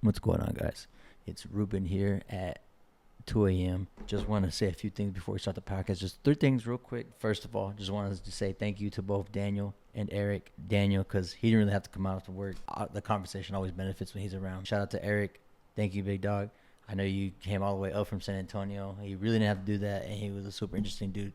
What's going on, guys? It's Ruben here at 2 a.m. Just want to say a few things before we start the podcast. Just three things real quick. First of all, just wanted to say thank you to both Daniel and Eric. Daniel, because he didn't really have to come out to work. The conversation always benefits when he's around. Shout out to Eric. Thank you, big dog. I know you came all the way up from San Antonio. He really didn't have to do that, and he was a super interesting dude.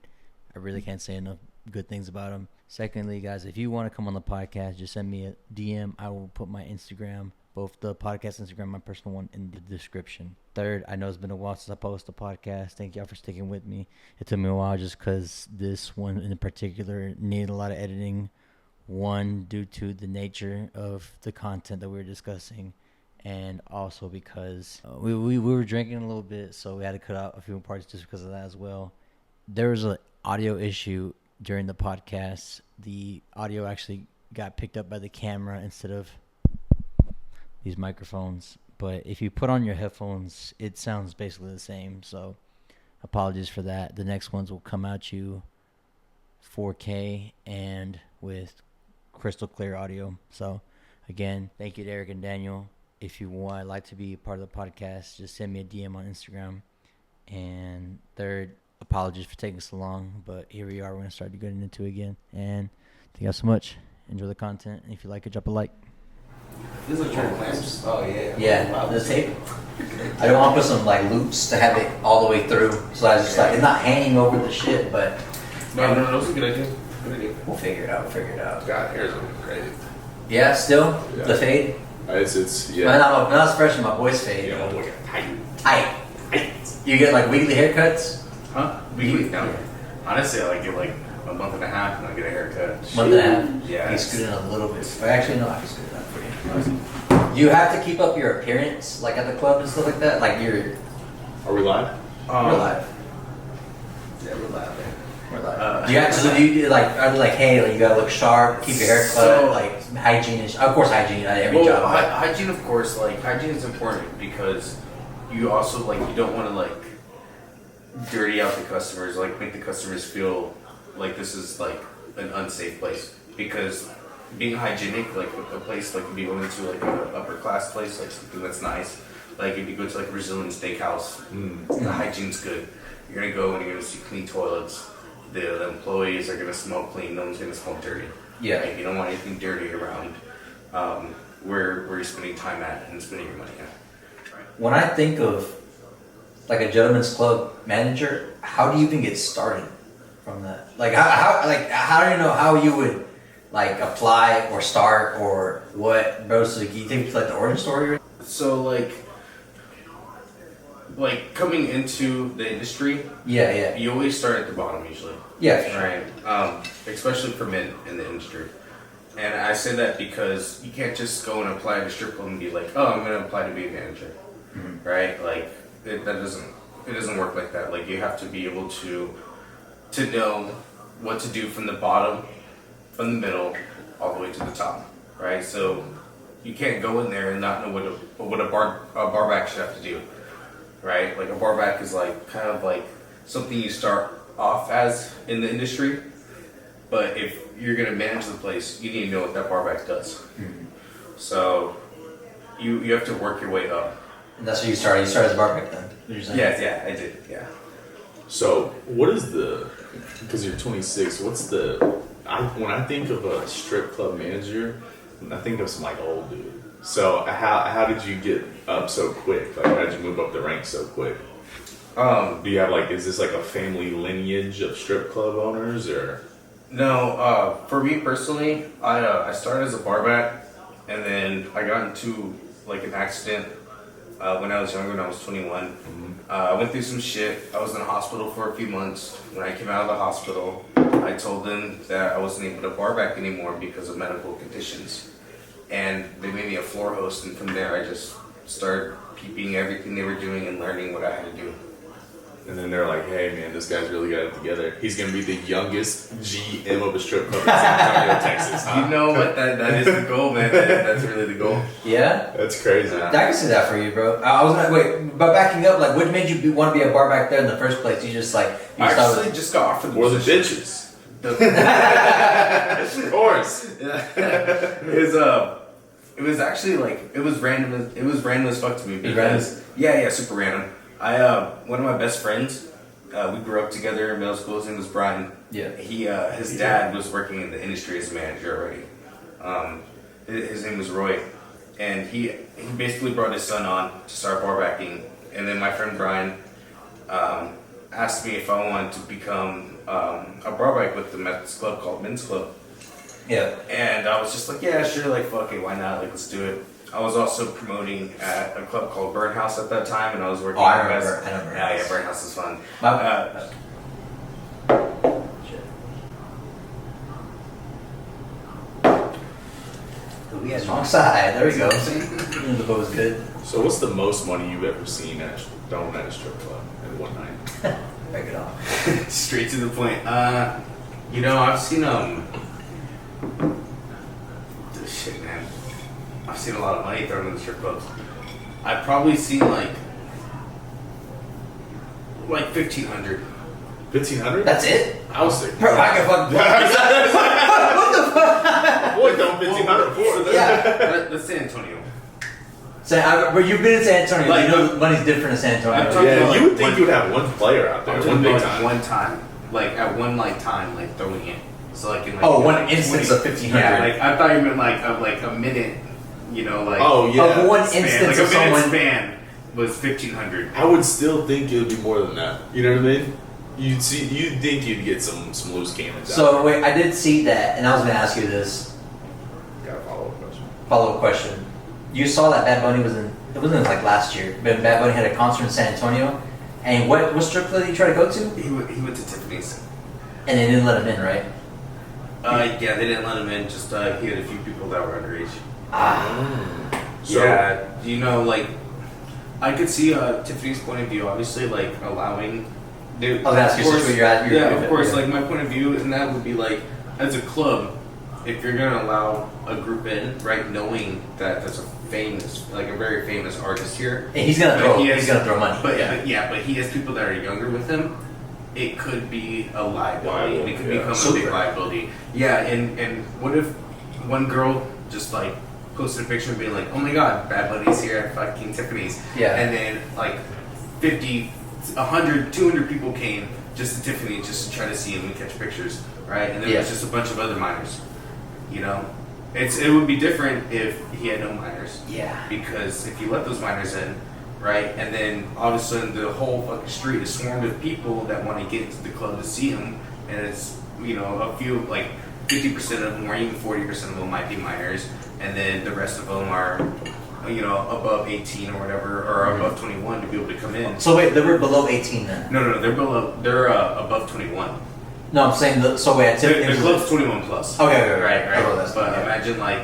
I really can't say enough good things about him. Secondly, guys, if you want to come on the podcast, just send me a DM. I will put my Instagram, both the podcast Instagram, my personal one, in the description. Third, I know it's been a while since I posted a podcast. Thank y'all for sticking with me. It took me a while just because this one in particular needed a lot of editing. One, due to the nature of the content that we were discussing, and also because we were drinking a little bit, so we had to cut out a few parts just because of that as well. There was an audio issue during the podcast. The audio actually got picked up by the camera instead of these microphones. But if you put on your headphones, it sounds basically the same. So apologies for that. The next ones will come at you 4K and with crystal clear audio. So again, thank you to Eric and Daniel. If you would like to be a part of the podcast, just send me a DM on Instagram. And third, apologies for taking so long, but here we are. We're going to start getting into it again. And thank you guys so much. Enjoy the content. And if you like it, drop a like. These are your clamps. Oh, yeah. Yeah, wow. The tape. I don't want to put some like loops to have it all the way through. So I was just like, it's not hanging over the shit, but. No, that's a good idea. Good idea. We'll figure it out. God, hair's looking great. Yeah, still? Yeah. The fade? It's yeah. Not as fresh as my boy's fade. You know, look at Tight. You get like weekly haircuts? Huh? Weekly? No. Honestly, I like get like a month and a half and I get a haircut. Month and a half? Yeah. You scoot in a little bit. Actually, no, I can scoot it up for you. Do you have to keep up your appearance, like at the club and stuff like that? Like you're... Are we live? We're live. Yeah, we're live. We're live. Do you have to, are they like, hey, like, you gotta look sharp, keep your hair cut, So, like hygiene is, of course hygiene at every well, job. hygiene, of course, like hygiene is important because you also like you don't want to like dirty out the customers, like make the customers feel like this is like an unsafe place. Because being hygienic, like a place like if you go into like an upper class place, like something that's nice, like if you go to like a Brazilian steakhouse, the hygiene's good. You're gonna go and you're gonna see clean toilets. The employees are gonna smell clean. No one's gonna smell dirty. Yeah. Like, you don't want anything dirty around where you're spending time at and spending your money at. When I think of like a gentleman's club manager, how do you even get started from that? Like how do you know how you would like apply or start or what, bro? So you think it's like the origin story? So like coming into the industry, Yeah. you always start at the bottom usually. Yeah, for sure. Right. Especially for men in the industry. And I say that because you can't just go and apply to strip club and be like, oh, I'm going to apply to be a manager, right? Like it doesn't work like that. Like you have to be able to know what to do from the bottom, from the middle, all the way to the top, right? So you can't go in there and not know what a bar back should have to do, right? Like a bar back is like kind of like something you start off as in the industry, but if you're going to manage the place, you need to know what that bar back does. So you have to work your way up. And that's where you started. You started as a bar back then. Yeah, I did. Yeah. So what is because you're 26, when I think of a strip club manager, I think of some like old dude. So how did you get up so quick? Like how did you move up the ranks so quick? Do you have is this like a family lineage of strip club owners or? No, for me personally, I started as a barback, and then I got into like an accident when I was younger, when I was 21. I went through some shit. I was in the hospital for a few months. When I came out of the hospital, I told them that I wasn't able to barback anymore because of medical conditions. And they made me a floor host, and from there I just started peeping everything they were doing and learning what I had to do. And then they're like, hey man, this guy's really got it together. He's going to be the youngest GM of a strip club in San Antonio, Texas, huh? You know what? That is the goal, man. That's really the goal. Yeah? That's crazy. I can see that for you, bro. I was wait, but backing up, like, what made you want to be a bar back there in the first place? You just like, I actually just got offered the Or the position. bitches. Of course. Is It was actually like it was random. It was random as fuck to me because yeah, super random. One of my best friends, we grew up together in middle school. His name was Brian. Yeah. His dad was working in the industry as a manager already. His name was Roy, and he basically brought his son on to start bar backing, and then my friend Brian asked me if I wanted to become a bar back with the men's club called Men's Club. Yeah. And I was just like, yeah, sure, like, fuck it, why not? Like, let's do it. I was also promoting at a club called Burn House at that time, and I was working. Oh, I remember Burn House. Yeah, Burn House is fun. We had wrong side. There we go. The boat was good. So what's the most money you've ever seen thrown at a strip club in one night? Back it off. Straight to the point. I've seen shit, man. I've seen a lot of money thrown in the strip clubs. I've probably seen like 1,500. 1,500? That's it? I was sick. Bro, I can fucking. What the fuck? Boy, throwing 1,500 for it. Yeah. Let's San Antonio. But you've been in San Antonio. Like, you know money's different in San Antonio. Yeah, you would think you would have one player out there, one big time. One time, like at one time, like throwing it. So like in like one instance of 1,500. Yeah, like I thought you meant like of like a minute. Like oh yeah, of one span, instance like of a minute someone. span was 1,500. I would still think it would be more than that. You know what I mean? You'd think you'd get some loose cannons. So wait, I did see that, and I was going to ask you this. Got a Follow-up question. You saw that Bad Bunny was in. It wasn't like last year, but Bad Bunny had a concert in San Antonio. And what strip club did he try to go to? He went to Tiffany's. And they didn't let him in, right? Yeah, they didn't let him in. Just he had a few people that were underage. So, yeah, like I could see Tiffany's point of view. Obviously, like allowing. Oh, that's what you're at. Yeah, of course. Like my point of view, and that would be like as a club, if you're gonna allow a group in, right, knowing that there's a very famous artist here, and he's gonna throw money. But he has people that are younger with him. It could be a liability. It could become a big liability. Yeah, and what if one girl just like posted a picture and being like, "Oh my God, Bad Bunny's here at fucking Tiffany's," and then like 50, 100, 200 people came just to Tiffany just to try to see him and catch pictures, right? And there was just a bunch of other minors. It would be different if he had no minors. Yeah. Because if you let those minors in, right, and then all of a sudden the whole fucking street is swarmed with people that want to get into the club to see him, and it's a few like 50% of them or even 40% of them might be minors, and then the rest of them are above 18 or whatever, or above 21 to be able to come in. So wait, they were below 18 then? No, they're above 21. No, I'm saying the club's 21 plus. Okay, right. But imagine like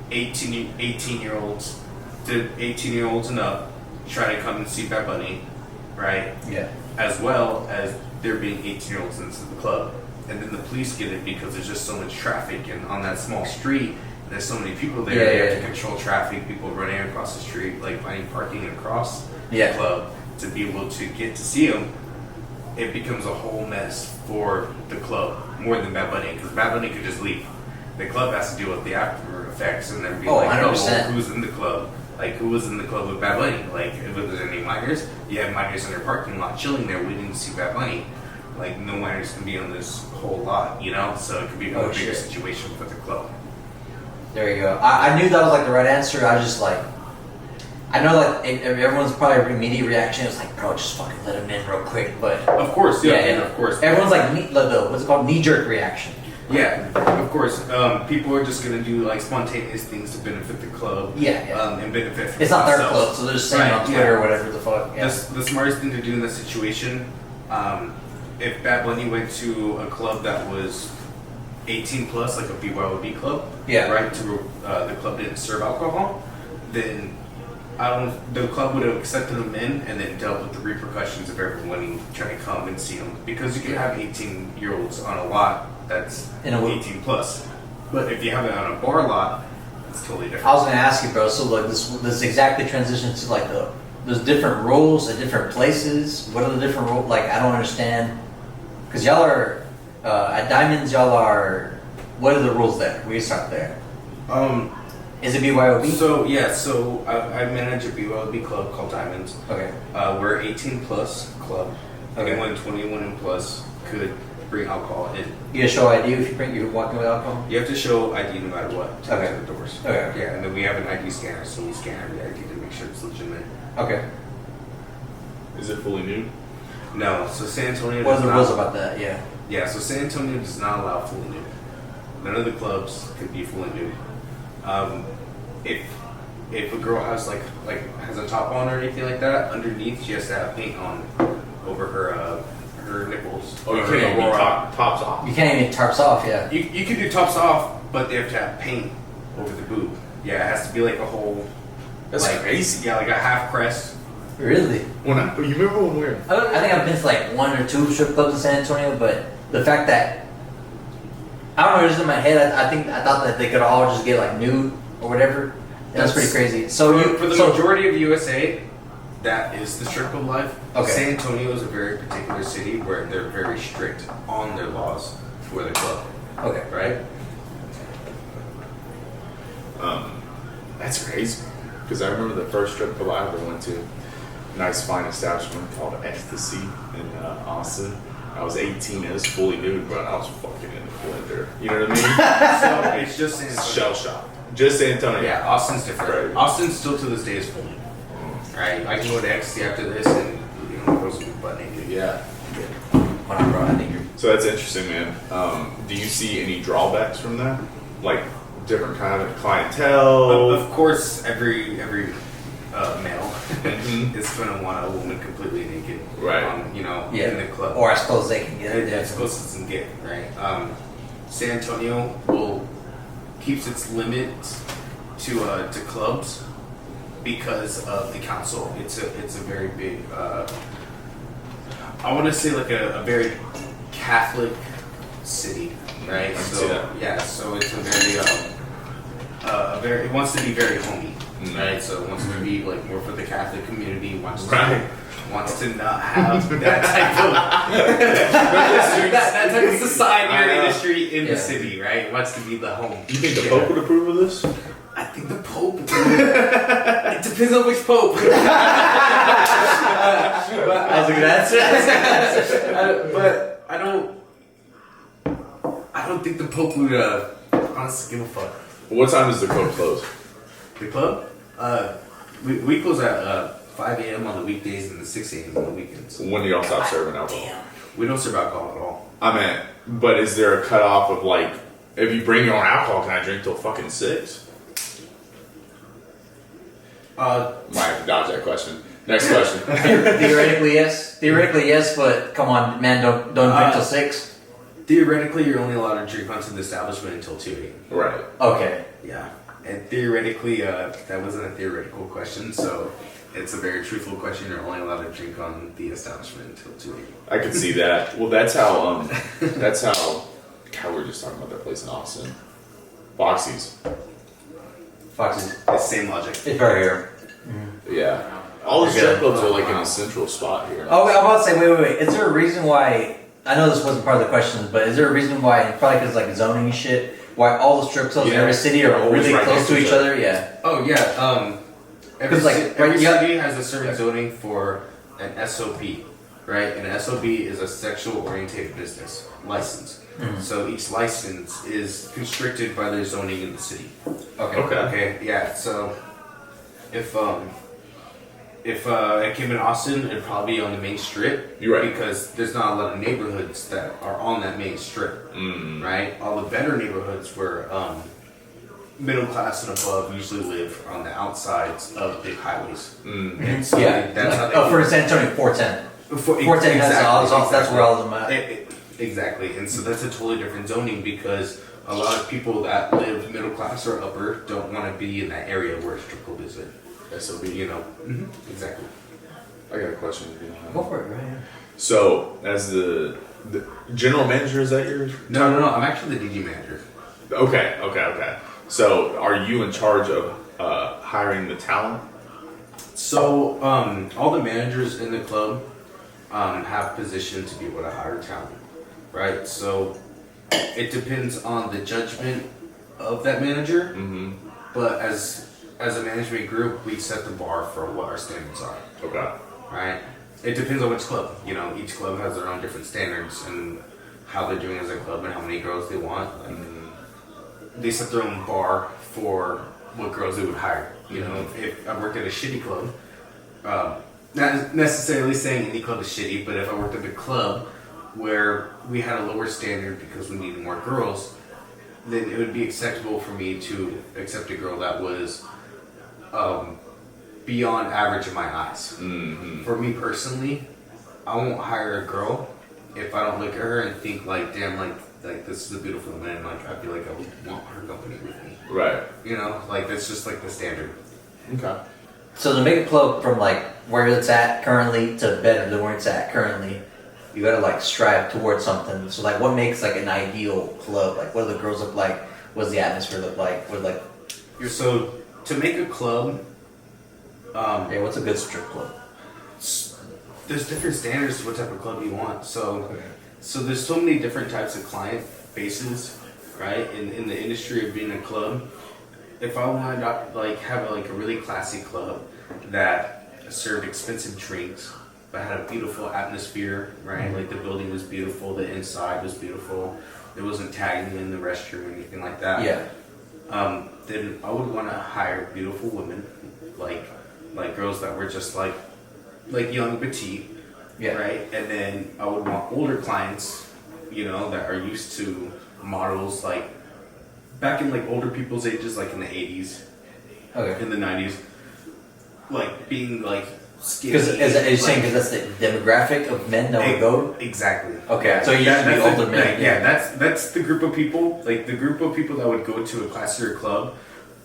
18-year-olds to 18-year-olds and up trying to come and see Bad Bunny, right? Yeah. As well as there being 18-year-olds into the club, and then the police get it because there's just so much traffic, and on that small street, there's so many people there. They have to control traffic. People running across the street, like finding parking across the club to be able to get to see them. It becomes a whole mess for the club more than Bad Bunny, because Bad Bunny could just leave. The club has to deal with the after effects and then be like, 100%. Who's in the club? Like, who was in the club with Bad Bunny? Like, if there's any minors, you have minors in their parking lot chilling there waiting to see Bad Bunny. Like, no minors can be on this whole lot, so it could be a bigger situation for the club. There you go. I knew that was like the right answer. I was just like, I know like everyone's probably immediate reaction was like, bro, just fucking let him in real quick. But of course, of course. Everyone's like, what's it called, knee-jerk reaction. Yeah, of course. People are just gonna do like spontaneous things to benefit the club. And benefit. From it's not their club, so they're just saying on Twitter or whatever the fuck. Yeah. The smartest thing to do in this situation, if Bad Bunny went to a club that was 18 plus, like a BYOB club, right? The club didn't serve alcohol, then the club would have accepted them in and then dealt with the repercussions of everyone trying to come and see them, because you can have 18-year-olds on a lot that's 18 plus, but if you have it on a bar lot, it's totally different. I was gonna ask you, bro. So like this exactly transitions to like there's different rules at different places. What are the different rules? Like I don't understand, because y'all are at Diamonds. Y'all are. What are the rules there? We start there. Is it BYOB? So yeah, so I manage a BYOB club called Diamonds. Okay. We're 18 plus club. Okay. Anyone 21 and plus could bring alcohol in. You gotta show ID if you're walking with alcohol? You have to show ID no matter what to Okay. enter the doors. Okay. Yeah, and then we have an ID scanner, so we scan every ID to make sure it's legitimate. Okay. Is it fully nude? No, so San Antonio What does are the not. rules about that? Yeah. Yeah, so San Antonio does not allow fully nude. None of the clubs can be fully nude. If a girl has has a top on or anything like that, underneath she has to have paint on over her nipples. Oh, you or can't even be her- tops off. You can't even tarps off, yeah. You can do tops off, but they have to have paint over the boob. Yeah, it has to be like a whole. That's like, crazy. Yeah, like a half crest. Really? You remember when we were? I think I've been to like 1 or 2 strip clubs in San Antonio, but the fact that I don't know, just in my head, I thought that they could all just get like nude or whatever. That's pretty crazy. So For the majority of the USA, that is the strip club life. Okay. San Antonio is a very particular city where they're very strict on their laws for the club, okay, right? That's crazy. Because I remember the first strip club I ever went to, nice fine establishment called Ecstasy in Austin. I was 18. It was fully nude, but I was fucking in the blender. You know what I mean? So it's just San Antonio. Shell shock. Just San Antonio. Yeah, Austin's different. Right. Austin still to this day is full nude. Right, I can go to Ecstasy after this and girls will be butt naked. Yeah. Hold on, bro. I think you're. So that's interesting, man. Do you see any drawbacks from that? Like different kind of clientele? Of course, every male Mhm. is gonna want a woman completely naked, Right. Yeah. in the club. Or as close as they can get. Yeah, as close as it can get, right? San Antonio keeps its limit to clubs because of the council. It's a very big. I want to say like a very Catholic city, right? I can So see that. yeah, so it's a very it wants to be very homey, right? So it wants to be like more for the Catholic community. Wants to not have that type of that type of society or industry in the city, right? It wants to be the home. You think the Pope would approve of this? I think the Pope. It depends on which Pope. That's a good answer. But I don't think the Pope would honestly give a fuck. What time does the club close? The club? We close at 5 a.m. on the weekdays and 6 a.m. on the weekends. When do y'all stop serving alcohol? We don't serve alcohol at all. I mean, but is there a cutoff of like, if you bring your own alcohol, can I drink till fucking 6? Might have to dodge that question. Next question. Theoretically, yes, but come on, man, don't drink till 6. Theoretically, you're only allowed to drink onto the establishment until 2 a.m. Right. Okay. Yeah. And theoretically, that wasn't a theoretical question, so it's a very truthful question. You're only allowed to drink on the establishment until 2 a.m. I can see that. Well, that's how. God, we were just talking about that place in Austin. Foxy's. Foxes. It's the same logic. It's right here. Yeah. All the strip clubs are like in a central spot here. Oh, I'm about to say, wait. Is there a reason why? I know this wasn't part of the question, but is there a reason why? Probably because like zoning and shit. Why all the strip clubs in every city are always really right close next to to each each other? Yeah. Oh yeah. Every, 'Cause, like, every right, yeah. city has a certain zoning for an SOP, right? An SOP is a sexual oriented business license. Mhm. So each license is constricted by their zoning in the city. Okay. Okay. Yeah. So if it came in Austin, it'd probably be on the main strip. You're right. Because there's not a lot of neighborhoods that are on that main strip. Mm. Right? All the better neighborhoods where middle class and above usually live on the outsides of big highways. Mm. And so Yeah. that's how they For San Antonio, 410. 410 has that's where all of them at. Exactly. And so that's a totally different zoning because a lot of people that live middle class or upper don't want to be in that area where a strip club is in. SOB. Exactly. I got a question. If you don't Go mind. for it, right? So, as the general manager, is that yours? No. I'm actually the DG manager. Okay. So, are you in charge of hiring the talent? So, all the managers in the club have position to be able to hire talent, right? So, it depends on the judgment of that manager Mm-hmm. But as a management group, we set the bar for what our standards are. Okay. Right? It depends on which club. You know, each club has their own different standards and how they're doing as a club and how many girls they want. Like, they set their own bar for what girls they would hire. You know, if I worked at a shitty club, not necessarily saying any club is shitty, but if I worked at a club where we had a lower standard because we needed more girls, then it would be acceptable for me to accept a girl that was beyond average in my eyes. For me personally, I won't hire a girl if I don't look at her and think like, damn, like this is a beautiful woman. Like I feel like I would want her company with me. Right. You know, like that's just like the standard. Okay. So to make a club from like where it's at currently to better than where it's at currently, you gotta like strive towards something. So like, what makes like an ideal club? Like, what do the girls look like? What does the atmosphere look like? What like? So to make a club, Yeah, what's a good strip club? there's different standards to what type of club you want. So there's so many different types of client bases, right? In the industry of being a club, if I wanted to like have a really classy club that served expensive drinks but had a beautiful atmosphere, right? Like the building was beautiful, the inside was beautiful. There wasn't tagging in the restroom or anything like that. Yeah. Then I would want to hire beautiful women, like girls that were just like young, petite, Yeah. right? And then I would want older clients, you know, that are used to models like back in like older people's ages, like in the 80s, Okay. in the 90s, like being like skinny. Because are you saying like- because that's the demographic of men that would go? Exactly. Okay, so you used to be that's older men. Yeah, that's the group of people. Like the group of people that would go to a classier club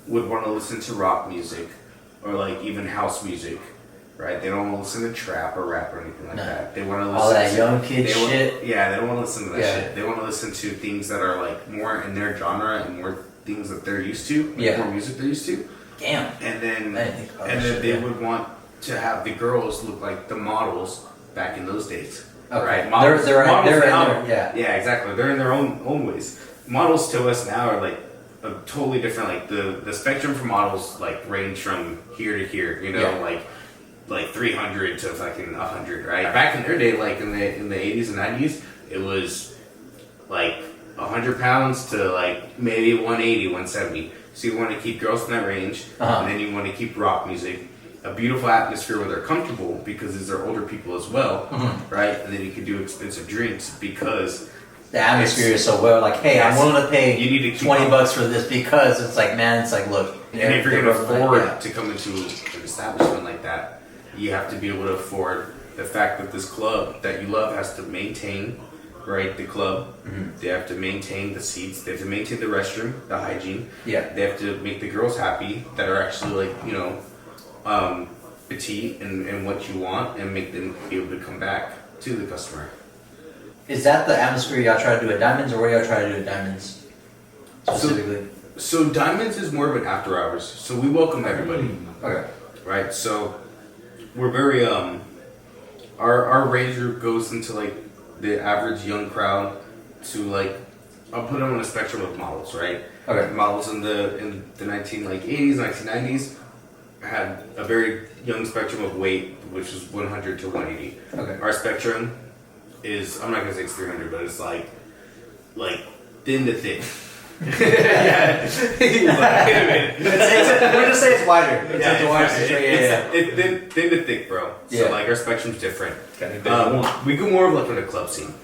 would want to listen to rock music or like even house music, right? They don't want to listen to trap or rap or anything like No. that. They want to listen All that to young kid they want- shit. Yeah, they don't want to listen to that Yeah. shit. They want to listen to things that are like more in their genre and more things that they're used to, like Yeah. more music they're used to. Damn. And then I didn't think about and that then shit, they yeah. would want to have the girls look like the models back in those days. Okay. Right? They're Models in now- there, yeah. Yeah, exactly. They're in their own ways. Models to us now are like a totally different. Like the spectrum for models like range from here to here. You know, Yeah. like 300 to fucking 100. Right? Back in their day, like in the 80s and 90s, it was like 100 pounds to like maybe 180, 170. So you want to keep girls in that range, Uh-huh. and then you want to keep rock music, a beautiful atmosphere where they're comfortable because these are older people as well, right? And then you can do expensive drinks because The atmosphere is so well. Like, hey, Yes. I'm willing to pay You need to keep $20 up. for this because it's like, man, it's like, look. and if you're going to they're like, afford yeah. to come into an establishment like that, you have to be able to afford the fact that this club that you love has to maintain, right, the club. They have to maintain the seats. They have to maintain the restroom, the hygiene. Yeah. They have to make the girls happy that are actually like, you know, petite and what you want and make them be able to come back to the customer. Is that the atmosphere y'all try to do at Diamonds, or what do y'all try to do at Diamonds specifically? So Diamonds is more of an after hours. So we welcome everybody, Okay. right? So we're very our range group goes into like the average young crowd to like I'll put them on a spectrum of models, right? Okay. Models in the 1980s, 1990s had a very young spectrum of weight, which is 100 to 180. Okay. Our spectrum is I'm not gonna say it's 300, but it's like thin to thick. Yeah. He's like, wait a minute. We're just say it's wider. It's Yeah, like the wider it's situation. it's thin to thick, bro. Yeah. So like our spectrum's different. Okay. We go more of like in a club scene,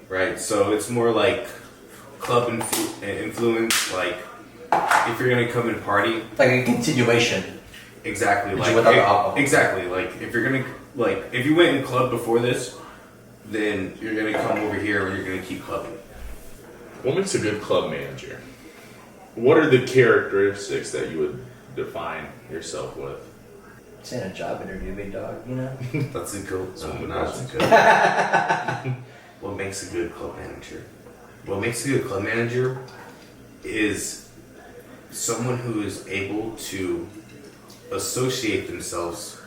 right? So it's more like club influence. Like if you're gonna come and party, Like a continuation. exactly. But Like without the alcohol. exactly. Like if you're gonna if you went in club before this, then you're gonna come over here and you're gonna keep clubbing. What makes a good club manager? What are the characteristics that you would define yourself with? It's in a job interview, big dog, you know? That's a good. What makes a good club manager? What makes a good club manager is someone who is able to associate themselves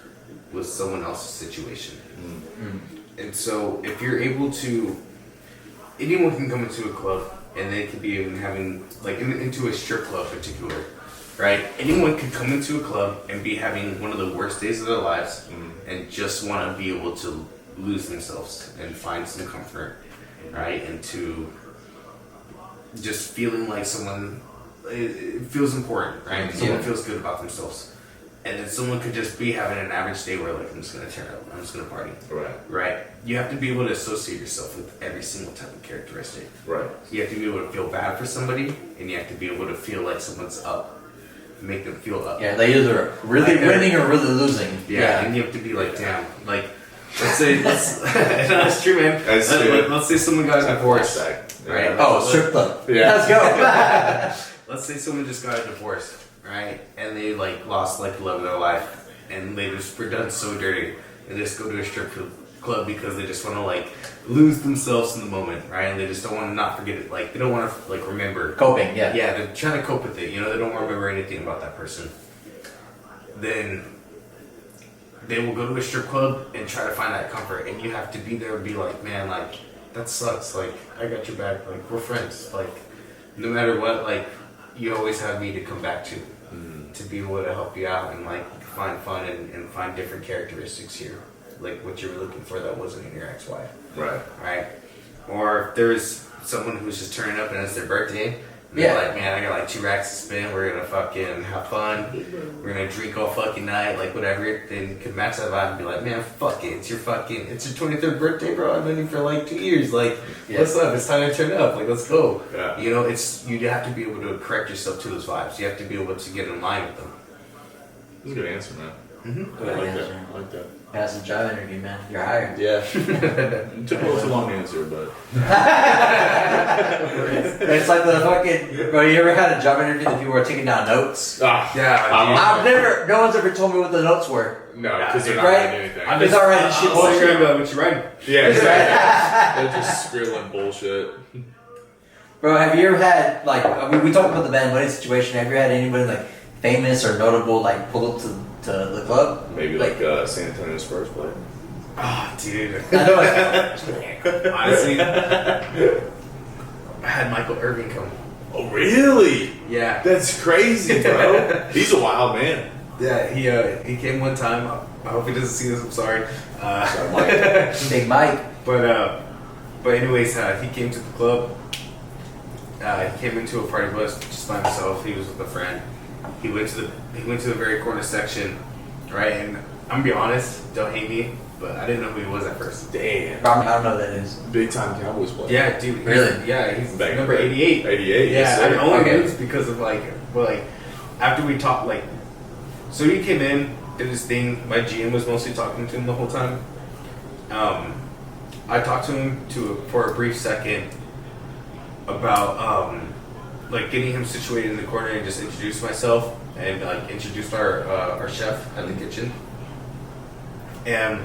with someone else's situation. And so, if you're able to, anyone can come into a club, and they could be even having into a strip club in particular. right? Anyone could come into a club and be having one of the worst days of their lives and just want to be able to lose themselves and find some comfort, right? And to just feeling like someone it feels important, right? Someone feels good about themselves. And then someone could just be having an average day where like, I'm just gonna turn up, I'm just gonna party. Right? You have to be able to associate yourself with every single type of characteristic. Right. You have to be able to feel bad for somebody, and you have to be able to feel like someone's up. Make them feel up. Yeah, they either really Like winning or really losing. Yeah, and you have to be like, damn, like, let's say, no, that's true, man. That's true. Let's say someone got divorced, right? Oh, strip club. Yeah. Let's go. Let's say someone just got a divorce, right? And they like lost like the love of their life, and they just were done so dirty, and they just go to a strip club because they just want to like lose themselves in the moment, right? And they just don't want to not forget it. Like they don't want to like remember Coping, yeah. Yeah, they're trying to cope with it. You know, they don't remember anything about that person. Then they will go to a strip club and try to find that comfort, and you have to be there and be like, man, like that sucks. Like I got your back. Like we're friends. Like no matter what, like you always have me to come back to be able to help you out and like find fun and find different characteristics here, like what you were looking for that wasn't in your ex-wife. Right. Or if there's someone who's just turning up and it's their birthday. They're like, man, I got like 2 racks to spend. We're gonna fucking have fun. We're gonna drink all fucking night, like whatever. Then you could match that vibe and be like, man, fuck it. It's your 23rd birthday, bro. I've known you for like 2 years. Like, what's up? It's time to turn up. Like, let's go. Yeah. You know, you have to be able to correct yourself to those vibes. You have to be able to get in line with them. That's a good answer, man. Mm-hmm. I like answer. that. I like that. Pass the job interview, man. You're hired. Yeah. It took a little too long to answer, but It's like the fucking. Bro, you ever had a job interview that people were taking down notes? No one's ever told me what the notes were. No, because they're not Right? writing anything. It's alright. Shit. What you writing? Yeah, exactly. They're just scribbling bullshit. Bro, have you ever had like? I mean, we talked about the Van Money situation. Have you ever had anybody like famous or notable like pull up to the club? Maybe like San Antonio Spurs player. Oh, dude. I know it's Honestly, I had Michael Irvin come. Oh, really? Yeah. That's crazy, bro. He's a wild man. Yeah, he came one time. I hope he doesn't see this. I'm sorry. Big Mike. But anyways, he came to the club. He came into a party bus just by himself. He was with a friend. He went to the very corner section, right? And I'm gonna be honest, don't hate me, but I didn't know who he was at first. Damn. I don't know who that is. Big time Cowboys player. Yeah, dude. Really? Yeah, he's Back number in the day. 88. 88. Yeah, Yes, I sir. only knew this because of after we talked, so he came in, did his thing. My GM was mostly talking to him the whole time. I talked to him for a brief second about getting him situated in the corner and just introduced myself and introduced our chef at the kitchen and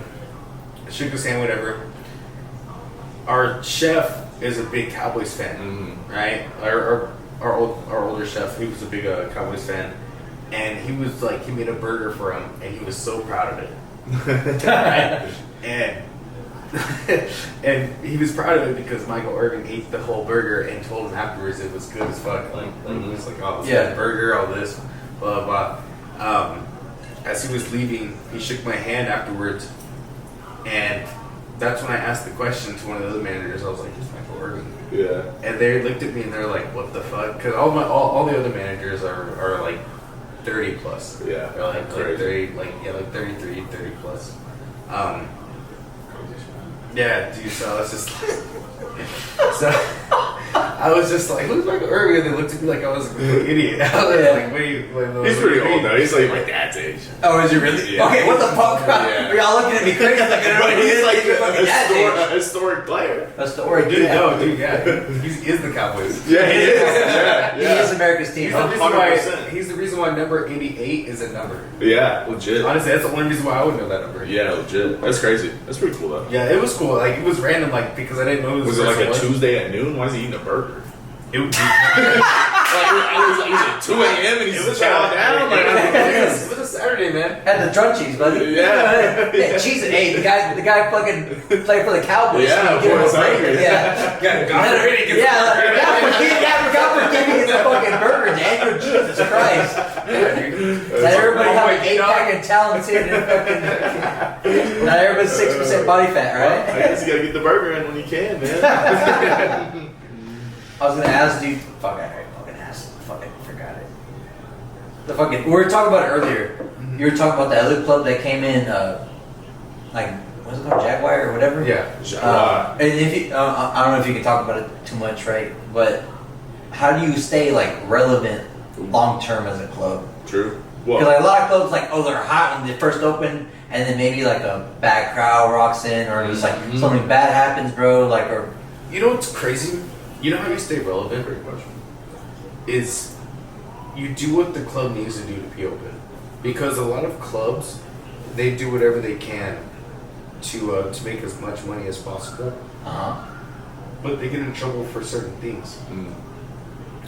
shook his hand, whatever. Our chef is a big Cowboys fan, right? Our older chef, he was a big Cowboys fan, and he was he made a burger for him, and he was so proud of it, right? And he was proud of it because Michael Irvin ate the whole burger and told him afterwards it was good as fuck. He was like, oh, it's a good burger, all this, blah, blah, blah. As he was leaving, he shook my hand afterwards, and that's when I asked the question to one of the other managers. I was like, who's Michael Irvin? Yeah. And they looked at me and they're like, what the fuck? Because all the other managers are like 30 plus. Yeah. They're like Crazy. 30, like 33, 30 plus. Yeah, dude, so I was just I was just like, who's Michael Irvin? And they looked at me like I was an idiot. I was like, wait, He's pretty old though. He's like my dad's age. Oh, is he really? Yeah. Okay, what the fuck? Yeah. Are y'all looking at me crazy? But he's like a a historic player. That's the origin. Dude, no, dude, yeah. He is the Cowboys. Yeah, he is. Yeah, He is America's team. He's the reason why number 88 is a number. Yeah, legit. Honestly, that's the only reason why I would know that number. Yeah, legit. That's crazy. That's pretty cool though. Yeah, it was cool. Like, it was random, because I didn't know who Was this it like person a Tuesday at noon? Why is he eating a burger? It was He's at 2 a.m. and he's chowing down. it was a Saturday, man. Had the crunchies, buddy. Yeah. Yeah, cheese and hey, the guy fucking played for the Cowboys. Yeah, Give him boy, a break. hungry. Yeah. God forbid he gets God for giving his fucking burger, Daniel. Jesus Christ. 8-pack and talented and fucking. Not everybody's 6% body fat, right? Well, I guess you gotta get the burger in when you can, man. I was gonna ask, dude. Fuck, I fucking asked. Fucking forgot it. The fucking. We were talking about it earlier. You were talking about the other club that came in, like, what's it called, Jaguar or whatever? Yeah. And if you, I don't know if you can talk about it too much, right? But how do you stay like relevant long term as a club? True. Because like a lot of clubs, like, oh, they're hot when they first open, and then maybe like a bad crowd rocks in, or just like something bad happens, bro. Like, or You know what's crazy? You know how you stay relevant? Great question. Is you do what the club needs to do to be open. Because a lot of clubs, they do whatever they can to make as much money as possible, but they get in trouble for certain things.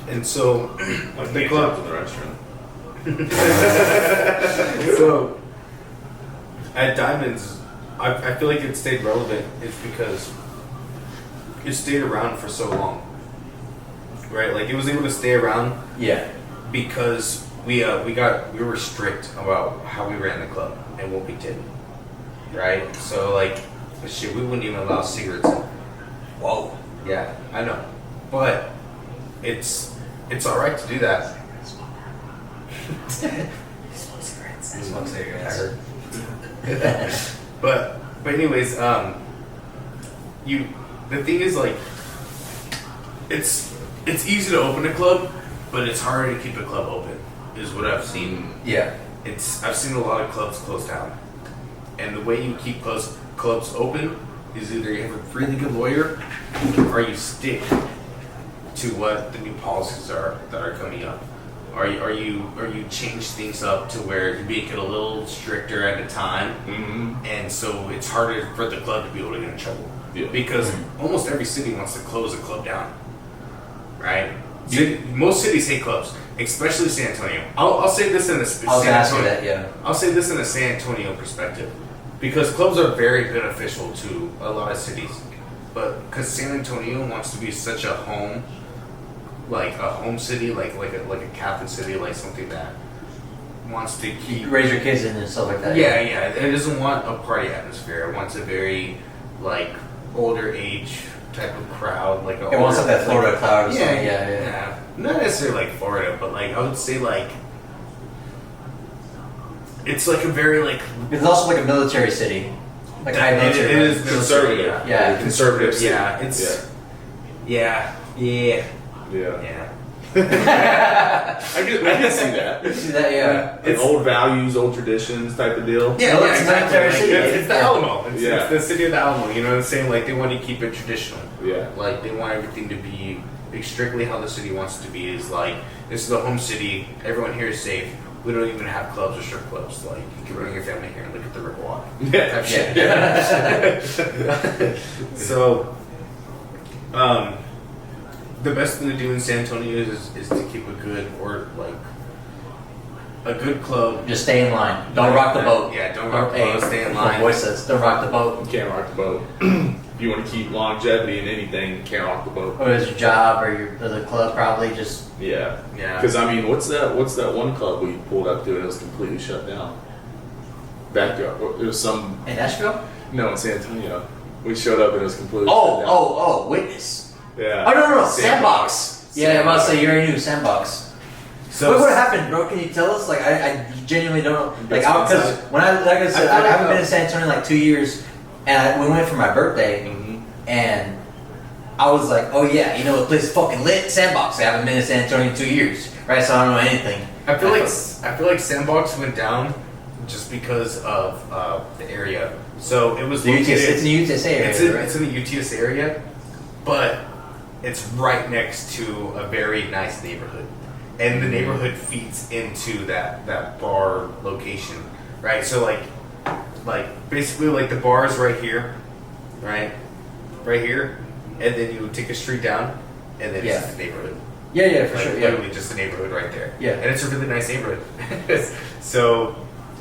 And so, Like the the club, club in the restaurant. so at Diamonds, I feel like it stayed relevant is because it stayed around for so long, right? Like it was able to stay around yeah, because we were strict about how we ran the club and what we did, right? So like, shit, we wouldn't even allow cigarettes in. whoa, Yeah, I know, but it's all right to do that. Smoke cigarettes. I heard. but anyways, the thing is like, it's easy to open a club, but it's harder to keep a club open. Is what I've seen. Yeah, I've seen a lot of clubs close down, and the way you keep clubs open is either you have a really good lawyer, or you stick to what the new policies are that are coming up. Or you change things up to where you make it a little stricter at a time, and so it's harder for the club to be able to get in trouble. Yeah. Because almost every city wants to close a club down, right? Most cities hate clubs, especially San Antonio. I'll say this in a I'll say this in a San Antonio perspective, because clubs are very beneficial to a lot of cities, but because San Antonio wants to be such a home, like a home city, like a Catholic city, like something that wants to keep you raise your kids in and stuff like that. yeah, it doesn't want a party atmosphere. It wants a very like older age type of crowd, like a It wants like that Florida crowd or yeah, something. Yeah. not necessarily like Florida, but like I would say like it's like a very like It's also like a military city, like high it military. is Conservative. military, Yeah. Conservative city. Yeah, it's yeah. Yeah. Yeah. I can see that. You see that? Yeah. Like old values, old traditions type of deal. Yeah, No, yeah, it's exactly. military Like, city. it's the Alamo. It's Yeah. the city of the Alamo. You know what I'm saying? Like they want to keep it traditional. Yeah. Like they want everything to be strictly how the city wants it to be. Is like this is the home city. Everyone here is safe. We don't even have clubs or strip clubs. Like you can bring your family here and look at the river walk. Yeah. Type shit. So, the best thing to do in San Antonio is to keep a good or like a good club. Just stay in line. Don't rock the boat. Yeah, don't rock the boat. Stay in My line. voice says, "Don't rock the boat." You can't rock the boat. If you want to keep longevity in anything, you can't rock the boat. Or is your job or the club probably just Yeah. Yeah. Because I mean, what's that one club we pulled up to and it was completely shut down? Backyard. It was some in Nashville? no in San Antonio. We showed up and it was completely shut down. Oh, Witness. Yeah. Oh no, Sandbox. Yeah, I'm about to say you already knew Sandbox. So What happened, bro? Can you tell us? Like, I genuinely don't know. Like, That's because inside. when I like I said, I feel I haven't like, been in San Antonio in like 2 years, and we went for my birthday, and I was like, oh yeah, you know, the place is fucking lit, Sandbox. I haven't been in San Antonio in 2 years, right? So I don't know anything. I feel like Sandbox went down just because of the area. So it was The UTS, located. it's in the UTSA area, right? It's in the UTS area, but it's right next to a very nice neighborhood, and the neighborhood feeds into that bar location, right? So like basically like the bar is right here, right here, and then you would take a street down, and then it's Yeah. just the neighborhood. Yeah, for Like, sure. Yeah. literally just the neighborhood right there. Yeah. And it's a really nice neighborhood. So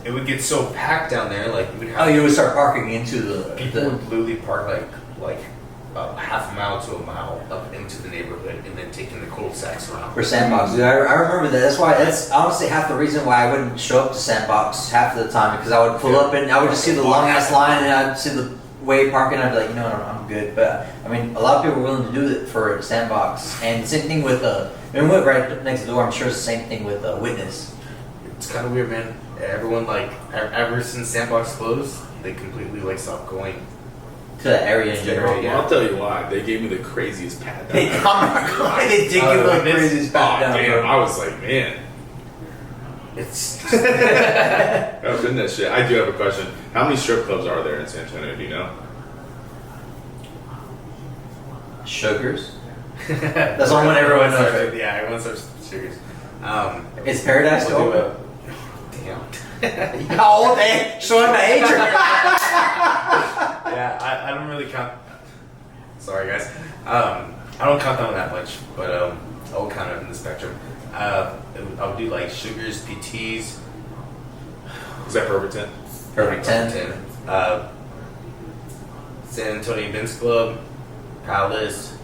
it would get so packed down there, like you would have Oh, you would start parking into the people would literally park like half a mile to a mile up into the neighborhood and then taking the cul-de-sacs around. For Sandbox, dude, I remember that. That's honestly half the reason why I wouldn't show up to Sandbox half of the time, because I would pull up and I would just see the long ass line and I'd see the way parking. I'd be like, you know what, I'm good. But I mean, a lot of people are willing to do it for Sandbox, and same thing with we went right next door. I'm sure it's the same thing with Witness. It's kind of weird, man. Everyone like ever since Sandbox closed, they completely like stopped going. To the area in general. Yeah. I'll tell you why. They gave me the craziest pat down. They did give like crazy pat down. Damn, I was like, man. It's Oh goodness, shit. I do have a question. How many strip clubs are there in San Antonio? Do you know? Sugars. That's the one everyone knows. Right? Yeah, everyone starts Sugars. Is Paradise we'll open? Damn. How old? Showing my age. Yeah, I don't really count. Sorry, guys. I don't count them that much, but I'll count it in the spectrum. I'll do like Sugars, PTs. Is that Perfect 10? Perfect 10. San Antonio Men's Club, Palace,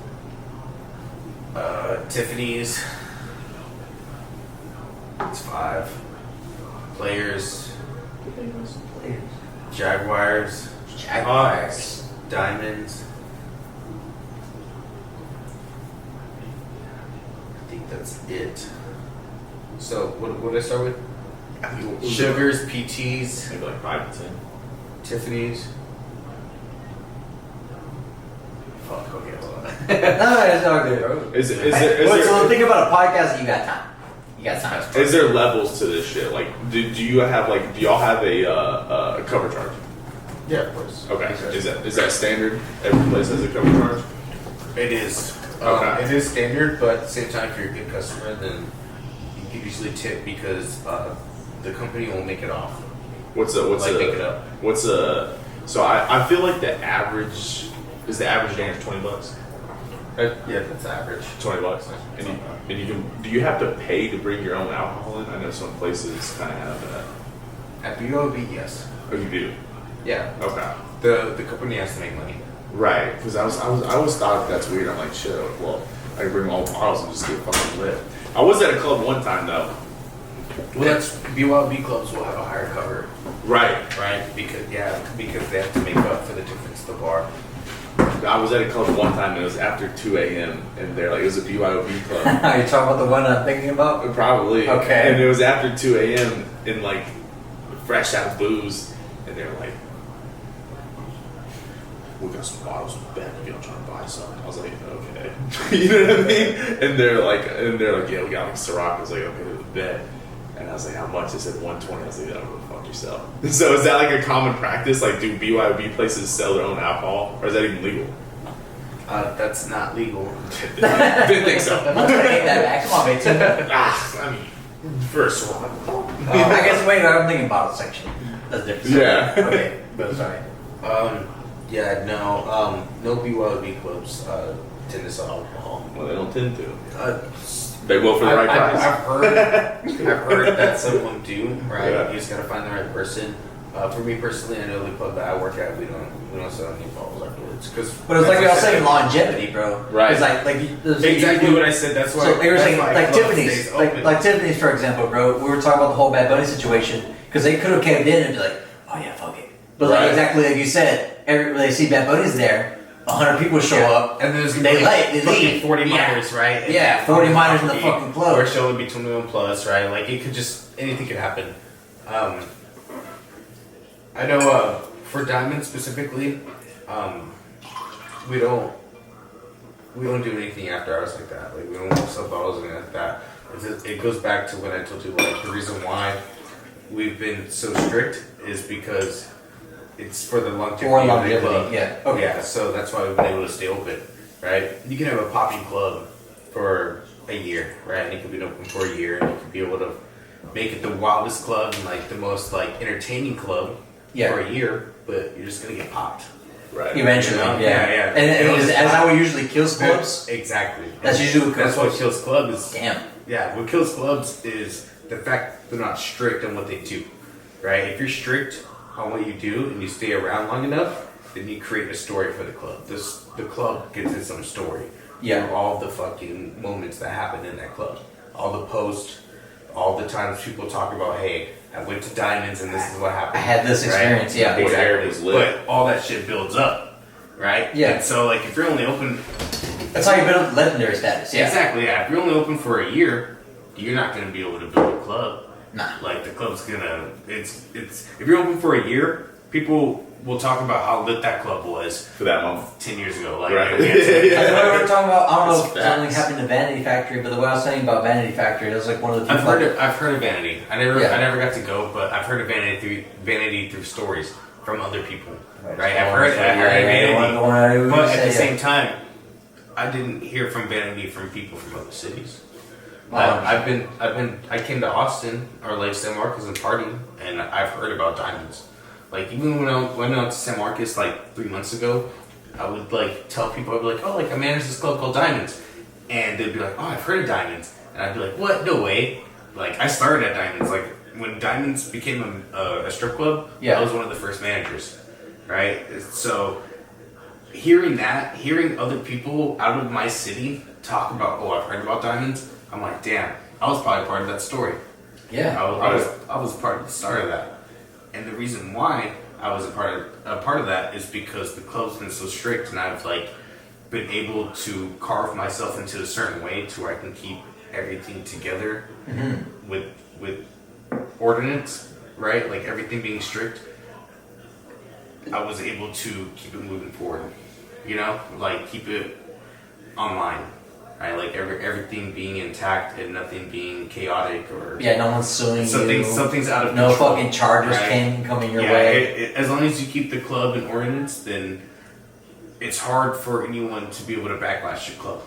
Tiffany's. It's 5. Players, Jaguars, Diamonds. I think that's it. So what did I start with? Sugars, PTs, Maybe like 5 to 10. Tiffany's. Fuck. Okay, hold on. No, it's all good, bro. Is So think about a podcast. You got time. You got time. Is there levels to this shit? Like, do y'all have a cover charge? Yeah, of course. Okay. Is that standard? Every place has a cover charge. It is. Okay. It is standard, but at the same time, if you're a good customer, then you can usually tip because the company will make it off. Make it up. So I feel like the average dance $20. Yeah, that's average. $20. And you can. Do you have to pay to bring your own alcohol in? I know some places kind of have that. At BOB, yes. Oh, you do. Yeah. Okay. The company has to make money. Right, because I always thought that's weird. I'm like, shit. Well, I can bring my own bottles and just get fucking lit. I was at a club one time though. Well, that's BYOB clubs will have a higher cover, Right. because they have to make up for the difference to the bar. I was at a club one time and it was after 2 a.m. and they're like, it was a BYOB club. Are you talking about the one I'm thinking about? Probably. Okay. And it was after 2 a.m. and like fresh out of booze, and they're like, we got some bottles in the back if y'all trying to buy something. I was like, okay. You know what I mean? And they're like, yeah, we got like Ciroc. I was like, okay, bet. And I was like, how much? They said 120. I was like, oh, go fuck yourself. So is that like a common practice? Like, do BYOB places sell their own alcohol, or is that even legal? That's not legal. Didn't think so. I'm not gonna take that back. Come on, mate. I mean, first one. I guess wait. I'm thinking bottle section. That's different. Yeah. Okay. But sorry. No BYOB clubs tend to sell alcohol. Well, they don't tend to. They will for the right price. I've heard that some of them do. Right, Yeah. you just gotta find the right person. For me personally, I know the club that I work at, we don't sell any bottles afterwards. But it's like y'all saying longevity, bro. Right. It's like Exactly what I said. That's why. So they were saying that's why like club Tiffany's, stays open. like Tiffany's for example, bro. We were talking about the whole Bad Bunny situation because they could have came in and be like, oh yeah, fuck it. But like Right. exactly like you said, when they see Bad Bunny's there, 100 people show up, and there's they leave. 40 Yeah. minors, right? And Yeah, 40 minors in the fucking club. Or showing be 21 plus, right? Like it could anything could happen. I know for Diamond specifically, we don't do anything after hours like that. Like we don't sell bottles or anything like that. It goes back to when I told you like the reason why we've been so strict is because it's for the longevity. For of the longevity, club. yeah. Okay. Yeah, so that's why we've been able to stay open, right? You can have a popping club for a year, right? And it could be open for a year, and you could be able to make it the wildest club and like the most like entertaining club for a year, but you're just gonna get popped. Right. Eventually, You know? yeah. And is that what usually kills clubs? Exactly. That's usually what That's kills what kills clubs. Is, Damn. Yeah, what kills clubs is the fact they're not strict on what they do, right? If you're strict on what you do and you stay around long enough, then you create a story for the club. The club gets its own story. Yeah. Through all the fucking moments that happen in that club, all the posts, all the times people talk about, hey, I went to Diamonds and this is what happened. I had this experience, yeah. What Eric was lit. But all that shit builds up, right? Yeah. And so, like, if you're only open, That's how you build legendary status. Yeah. exactly, yeah. If you're only open for a year, you're not gonna be able to build a club. Nah. Like the club's gonna, it's. If you're open for a year, people will talk about how lit that club was For that moment. 10 years ago. Like, Right. Like the way we were talking about, I don't know That's if something facts. happened to Vanity Factory, but the way I was saying about Vanity Factory, it was like one of the I've people. heard of Vanity. I never got to go, but I've heard of Vanity through stories from other people. Right? I've heard of Vanity, but at the same time, I didn't hear from Vanity from people from other cities. I came to Austin or like San Marcos and party, and I've heard about Diamonds. Like even when I went out to San Marcos like 3 months ago, I would like tell people, I'd be like, oh, like I manage this club called Diamonds, and they'd be like, oh, I've heard of Diamonds, and I'd be like, what? No way! Like I started at Diamonds. Like when Diamonds became a strip club, Yeah. I was one of the first managers, right? So hearing other people out of my city talk about, oh, I've heard about Diamonds, I'm like, damn, I was probably part of that story. Yeah. I was part of the start of that, and the reason why I was a part of that is because the club's been so strict, and I've like been able to carve myself into a certain way to where I can keep everything together with ordinance, right? Like everything being strict. I was able to keep it moving forward, you know, like keep it online. Right, like everything being intact and nothing being chaotic or Yeah, no one's suing you. something's out of No control, fucking charges right? can come in your Yeah, way. as long as you keep the club in ordinance, then it's hard for anyone to be able to backlash your club,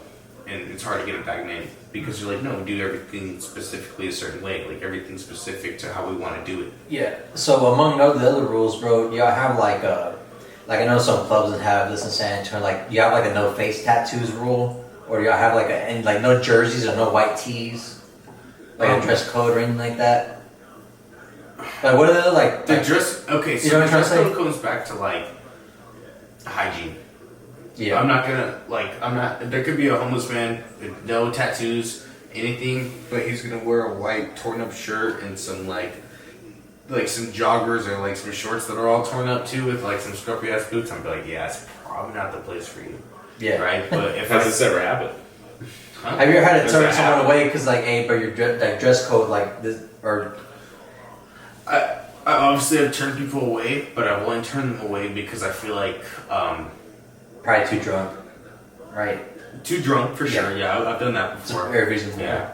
and it's hard to get a bad name because you're like, no, we do everything specifically a certain way, like everything specific to how we want to do it. Yeah. So among the other rules, bro, y'all have like I know some clubs that have this in San Antonio. Like, you have like a no face tattoos rule, or do y'all have like no jerseys or no white tees, like a dress code or anything like that? Like, what are the like? The dress, okay, so You know the what I'm dress trying to code comes back to like hygiene. Yeah. I'm not gonna there could be a homeless man with no tattoos, anything, but he's gonna wear a white torn up shirt and some like some joggers or like some shorts that are all torn up too with like some scruffy ass boots. I'm like, yeah, it's probably not the place for you. Yeah. Right? But if Has this ever happened? Have you ever had to Does turn that someone happen? away because like, hey, but your dress code like this, or I obviously have turned people away, but I've only turned them away because I feel like probably too drunk, right? too drunk for sure. Yeah, I've done that It's before. very reasonable. Yeah,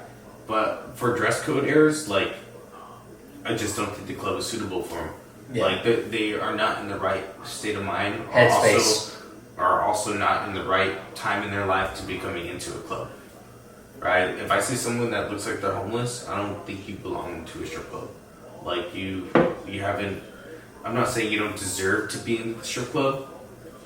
but for dress code errors, like I just don't think the club is suitable for them. Yeah. Like they are not in the right state of mind. Headspace. Are also not in the right time in their life to be coming into a club. Right? If I see someone that looks like they're homeless, I don't think you belong to a strip club. Like you haven't. I'm not saying you don't deserve to be in the strip club,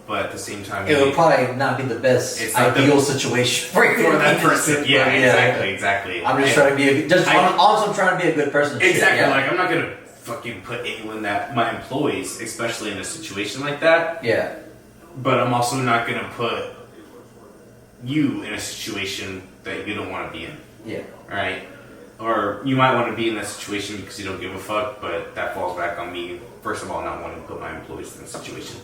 but at the same time, It would probably not be the best It's not ideal situation for you. for that person. Yeah, Yeah. exactly. I'm just And- trying to be also trying to be a good person. and shit, Exactly. yeah. Like I'm not gonna fucking put anyone that my employees, especially in a situation like that. Yeah. But I'm also not gonna put you in a situation that you don't want to be in. Yeah. Right? Or you might want to be in that situation because you don't give a fuck, but that falls back on me. First of all, not wanting to put my employees in that situation.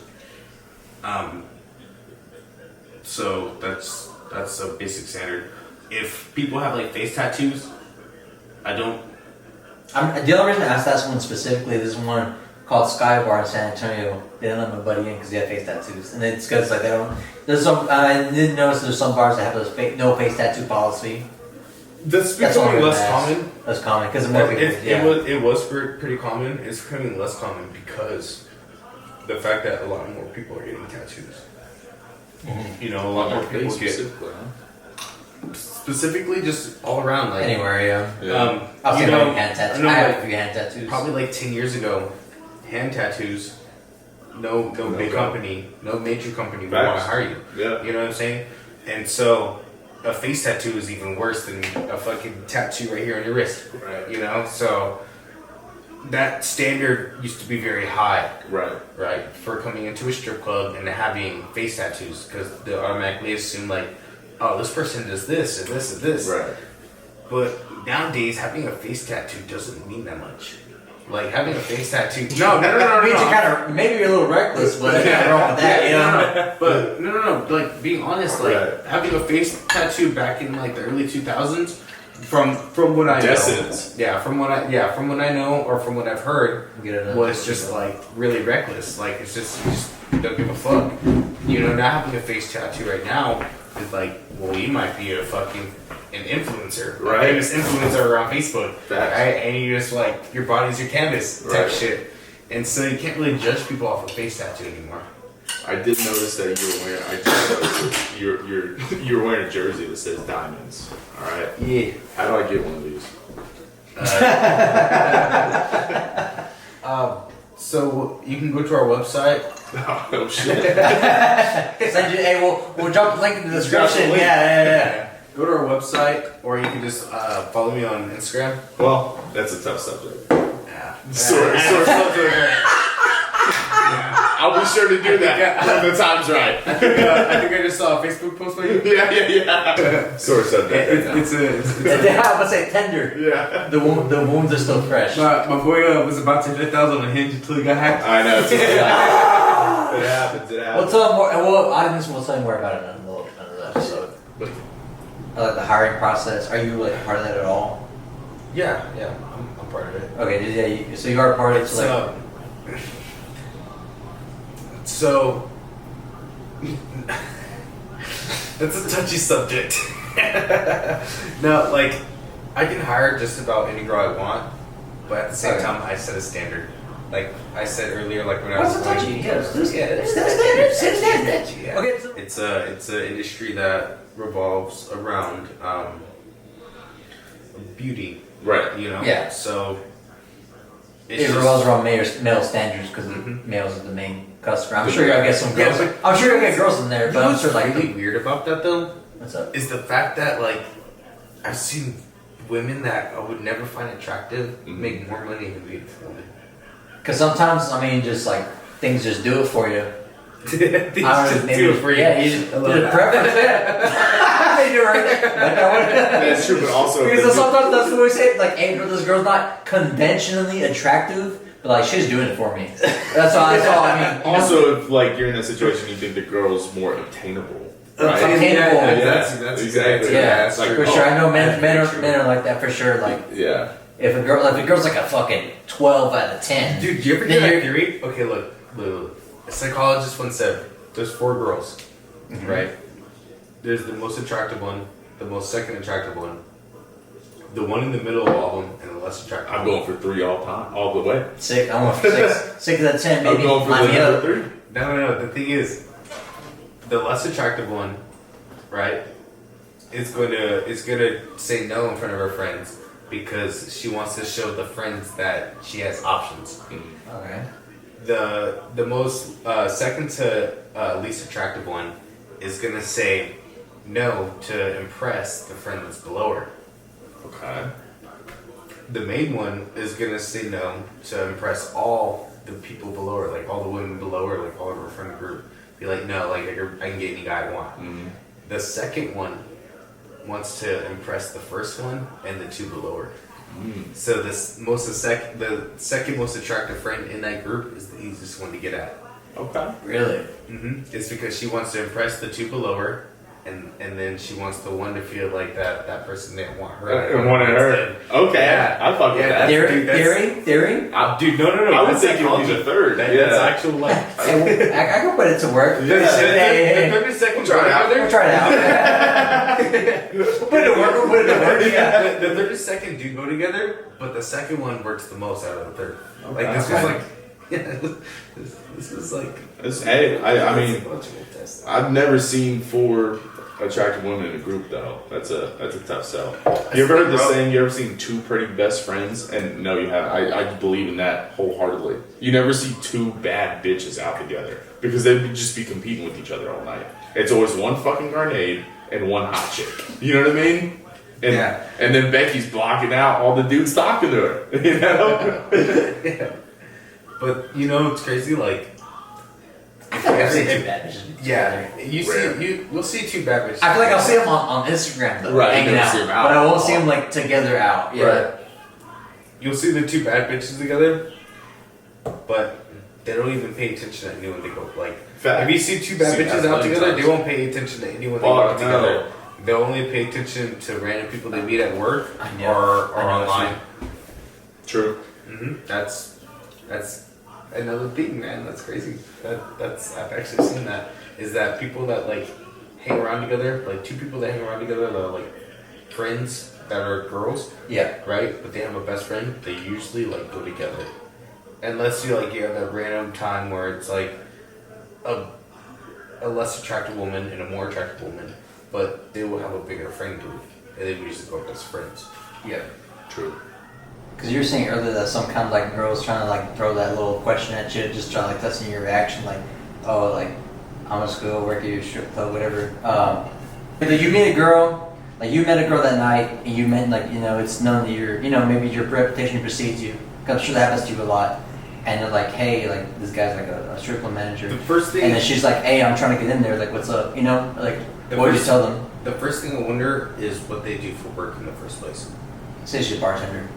So that's a basic standard. If people have like face tattoos, I don't. The only reason I asked that one specifically, there's one called Sky Bar in San Antonio. They didn't let my buddy in because he had face tattoos, and it's because like they don't. There's some. I did notice there's some bars that have those no face tattoo policy. That's That's all becoming I'm less gonna ask. common. That's common because more people. It was pretty common. It's becoming less common because the fact that a lot more people are getting tattoos. Mm-hmm. You know, a lot more people get specifically, huh? specifically just all around. Like Anywhere, yeah. Yeah. I'll you say know, my hand tattoos. no, I have like, a few hand tattoos. probably like 10 years ago, hand tattoos. No big go. company, no major company would want to Facts. hire you. Yeah. You know what I'm saying? And so, a face tattoo is even worse than a fucking tattoo right here on your wrist. Right. You know, so that standard used to be very high, Right. for coming into a strip club and having face tattoos, because they automatically assume like, oh, this person does this and this and this. Right. But nowadays, having a face tattoo doesn't mean that much. Like having a face tattoo. No. I mean, kind of maybe you're a little reckless, but there's nothing wrong with that, you know. But no. Like being honest, like having a face tattoo back in like the early 2000s, from what I know, from what I know or from what I've heard, was just like really reckless. Like it's just you just don't give a fuck. You know, not having a face tattoo right now is like, well, you might be a fucking an influencer, a famous influencer on Facebook, right? And you just like your body's your canvas type shit, and so you can't really judge people off a face tattoo anymore. I did notice that you were wearing. I just noticed that you're wearing a jersey that says diamonds. All right. Yeah. How do I get one of these? So you can go to our website. Oh shit. Send you. Hey, we'll drop the link in the description. Yeah. Go to our website, or you can just follow me on Instagram. Well, that's a tough subject. Yeah. Sore subject. I'll be sure to do that when the time's right. I think I just saw a Facebook post by you. Yeah. Sore subject. It's I would say tender. Yeah. The wounds are still fresh. My boy was about to hit 1,000 on Hinge until he got hacked. I know. It happens. We'll tell him more. Well, audience will tell you more about it in another episode. Like the hiring process. Are you like part of that at all? Yeah, I'm part of it. Okay, yeah. So you are part of it. So that's a touchy subject. No, like I can hire just about any girl I want, but at the same time, I set a standard. Like I said earlier, like when I was touchy? Yeah. Okay. It's an industry that revolves around beauty, Right. you know. Yeah. So It revolves around male standards because males are the main customer. I'm sure you'll get some girls. I'm sure you'll get girls in there, but I'm sure like really weird about that though. What's up? Is the fact that like I've seen women that I would never find attractive make more money than beautiful women. Because sometimes just like things just do it for you. They just do it for you. Yeah, you just the preference. They do right there. That's true, but also because sometimes that's what we say. Like, hey, this girl's not conventionally attractive, but like she's doing it for me. That's all. I mean. Also, if like you're in that situation, you think the girl's more obtainable. Right? Obtainable. That's exactly. Yeah, it's like, for sure. I know men are like that for sure. Like, yeah. if a girl's like a fucking 12 out of 10. Dude, you ever get that theory? Okay, look. A psychologist once said there's 4 girls, right? There's the most attractive one, the most second attractive one, the one in the middle of all of them, and the less attractive. I'm going for 3 all time, all the way. Sick. I'm going for 6 out of 10. Maybe I'm going for line the me up. number 3. No. The thing is, the less attractive one, right, is gonna say no in front of her friends because she wants to show the friends that she has options. Okay. The most second to least attractive one is gonna say no to impress the friend that's below her. Okay. The main one is gonna say no to impress all the people below her, like all the women below her, like all of her friend group. Be like, no, like I can get any guy I want. The second one wants to impress the first one and the 2 below her. So the second most attractive friend in that group is the easiest one to get at. Okay. Really? It's because she wants to impress the 2 below her, and then she wants the one to feel like that person didn't want her. And wanted her. Okay. Yeah. I fuck with that. Theory? Dude, no. I would think it would be the third. That's actual like. Hey, I can put it to work. Yeah. The 30 second Try it out. We'll try it out. We'll put it to work. Yeah. The 30 second do go together, but the second one works the most out of the third. Okay. Like this was like, this was like. Hey, I mean, I've never seen 4 attractive women in a group though. That's a tough sell. You ever heard the saying? You ever seen 2 pretty best friends? And no, you haven't. I believe in that wholeheartedly. You never see 2 bad bitches out together because they'd just be competing with each other all night. It's always one fucking grenade and one hot chick. You know what I mean? And, Yeah. and then Becky's blocking out all the dudes talking to her. You know? Yeah. But you know it's crazy. Like, I feel like I've seen two bad bitches. yeah, Rare. you'll see two bad bitches. I feel like I'll see them on Instagram though, Right, you hanging never out, see 'em out. but I won't see them like together out. Yeah. Right. You'll see the two bad bitches together, but they don't even pay attention to anyone they go like. Fact. If you see two bad Seen bitches that out plenty together, times. they won't pay attention to anyone they Oh, go out no. together. They'll only pay attention to random people they meet at work I know. or I know online. True. That's another thing, man. That's crazy. That's I've actually seen that. Is that people that like hang around together, like two people that hang around together that are like friends that are girls, Yeah. right? But they have a best friend. They usually like go together, unless you like you have that random time where it's like a less attractive woman and a more attractive woman, but they will have a bigger friend group, and they usually go as friends. Yeah. True. Because you were saying earlier that some kind of like girls trying to like throw that little question at you, just trying to like testing your reaction, like, oh, like I'm gonna go work at your strip club, whatever. But you meet a girl, like you met a girl that night, and you met like it's none of your, maybe your reputation precedes you. 'Cause I'm sure that happens to you a lot. And they're like, hey, like this guy's like a strip club manager. The first thing, And then she's like, hey, I'm trying to get in there. Like, what's up? Like, The what would you first- tell them? the first thing I wonder is what they do for work in the first place. Say she's a bartender.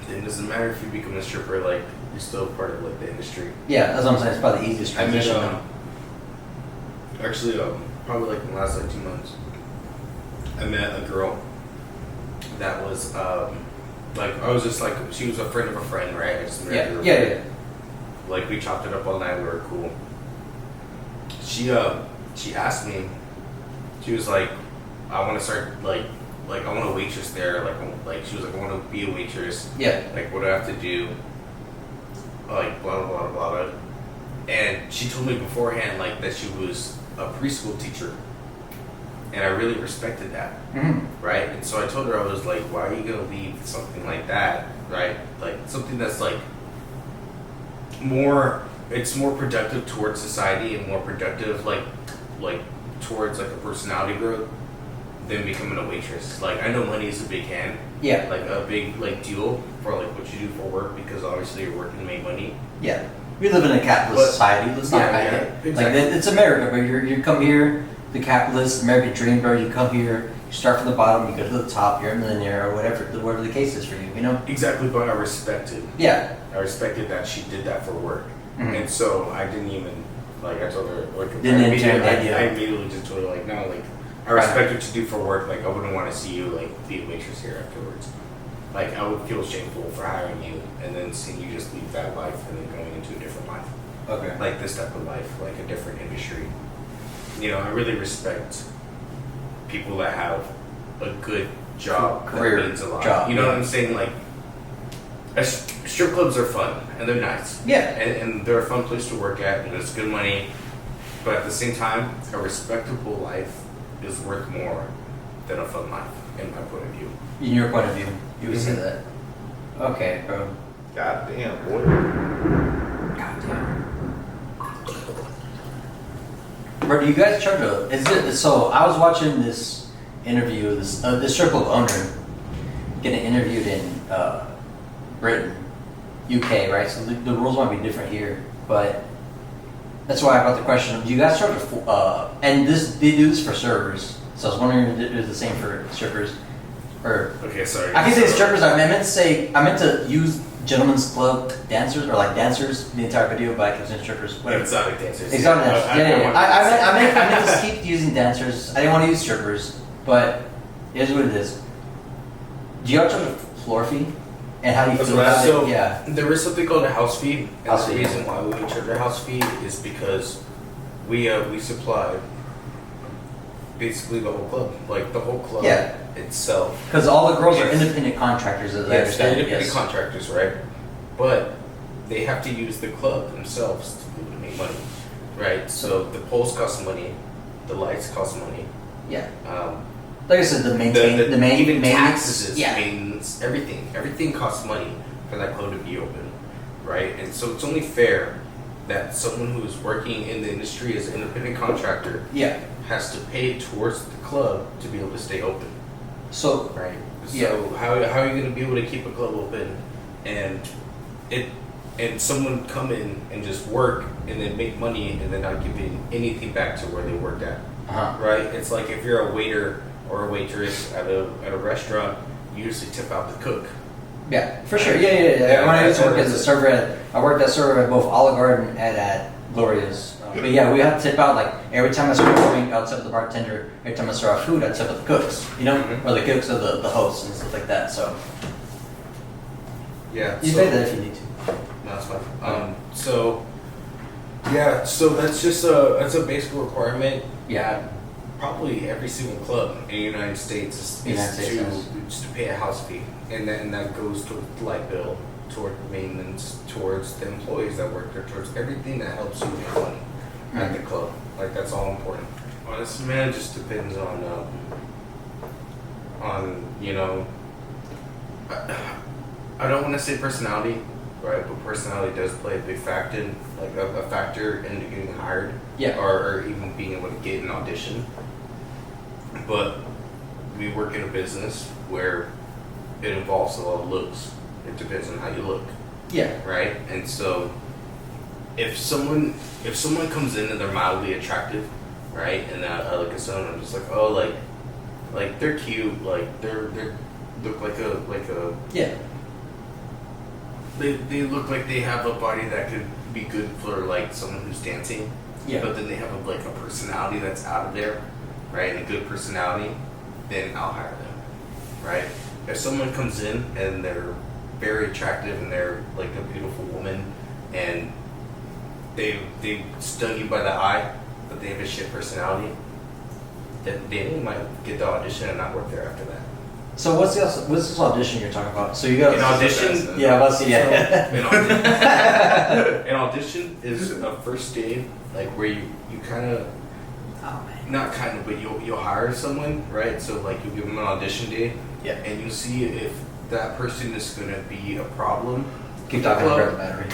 It doesn't matter if you become a stripper, like you're still part of like the industry. Yeah, that's what I'm saying. It's probably the easiest I mean, transition. actually, probably like in the last like 2 months, I met a girl that was like I was just like she was a friend of a friend, right? I just met her. Yeah. Like we chopped it up all night. We were cool. She asked me. She was like, I want to start like I want a waitress there. Like she was like, I want to be a waitress. Yeah. Like what do I have to do? Like blah blah blah blah blah. And she told me beforehand like that she was a preschool teacher, and I really respected that, Mm-hmm. right? And so I told her I was like, why are you gonna leave something like that, right? Like something that's like it's more productive towards society and more productive like towards like a personality growth than becoming a waitress. Like I know money is a big hand, Yeah. like a big like deal for like what you do for work because obviously you're working to make money. Yeah. We live in a capitalist But- society. Let's not hide yeah, it. Like exactly. it's America, but you come here, the capitalist American dream, bro. You come here, you start from the bottom, you go to the top, you're a millionaire or whatever the case is for you. Exactly, but I respected. Yeah. I respected that she did that for work, Mhm. and so I didn't even like. I told her like Didn't I intern that immediately, deal. I immediately just told her like no, like I Right. respect what you do for work. Like I wouldn't want to see you like be a waitress here afterwards. Like I would feel shameful for hiring you and then seeing you just leave that life and then going into a different life, Okay. like this type of life, like a different industry. I really respect people that have a good job Career that means a lot. job, You know what yeah. I'm saying? Like, strip clubs are fun and they're nice. Yeah. And they're a fun place to work at and it's good money. But at the same time, a respectable life is worth more than a fun life, in my point of view. In your point of view, you would say Mhm. that. Okay, bro. God damn, boy. God damn. Bro, do you guys charge so I was watching this interview, this strip club owner getting interviewed in Britain, UK, right? So the rules might be different here, but that's why I got the question of, do you guys charge and they do this for servers, so I was wondering if it was the same for strippers, or Okay, sorry. I can say strippers. I meant to use gentlemen's club dancers or like dancers the entire video, but I kept saying strippers. Whatever. Exotic dancers. Exotic dancers. Yeah. I meant to to keep using dancers. I didn't want to use strippers, but it is what it is. Do y'all charge a floor fee? And how do you feel about So it? Yeah. there is something called a house fee, and House the fee. reason why we charge a house fee is because we supply basically the whole club, like the whole club Yeah. itself. Because all the girls are Yes. independent contractors, as I Yes, they're understand. independent Yes. contractors, right? But they have to use the club themselves to be able to make money, right? So the poles cost money, the lights cost money. Yeah. Um, Like I said, the main even maintenance. taxes, Yeah. maintenance, everything costs money for that club to be open, right? And so it's only fair that someone who's working in the industry as an independent contractor Yeah. has to pay towards the club to be able to stay open. So Right. Yeah. So how are you going to be able to keep a club open and someone come in and just work and then make money and then not giving anything back to where they worked at? Right. It's like if you're a waiter or a waitress at a restaurant, you usually tip out the cook. yeah, for sure. Yeah. When I used to work as a server, I worked as server at both Olive Garden and at Gloria's. But yeah, we had to tip out like every time I serve a drink, I'll tip the bartender. Every time I serve food, I tip the cooks. You know, or the cooks or the hosts and stuff like that. So Yeah. you pay that if you need to. No, that's fine. So that's just that's a basic requirement. Yeah. Probably every single club in the United States is to pay a house fee, and that goes towards the light bill, toward maintenance, towards the employees that work there, towards everything that helps you make money at the club. Like that's all important. Honestly, man, it just depends on you know. I don't want to say personality, right? But personality does play a big factor, like a factor into getting hired, Yeah. or even being able to get an audition. But we work in a business where it involves a lot of looks. It depends on how you look, Yeah. right? And so, if someone comes in and they're mildly attractive, right, and I look at someone, I'm just like, oh, like they're cute, like they're look like a Yeah. They look like they have a body that could be good for like someone who's dancing. Yeah. But then they have a personality that's out of there, right? And a good personality, then I'll hire them, right? If someone comes in and they're very attractive and they're like a beautiful woman and they stung you by the eye, but they have a shit personality, then they might get the audition and not work there after that. So what's this audition you're talking about? So you got An audition? Yeah, let's see. Yeah. An audition is a first day, like where you kind of, Oh man. not kind of, but you'll hire someone, right? So like you give them an audition day, Yeah. and you see if that person is going to be a problem. Keep for the talking club. about the battery.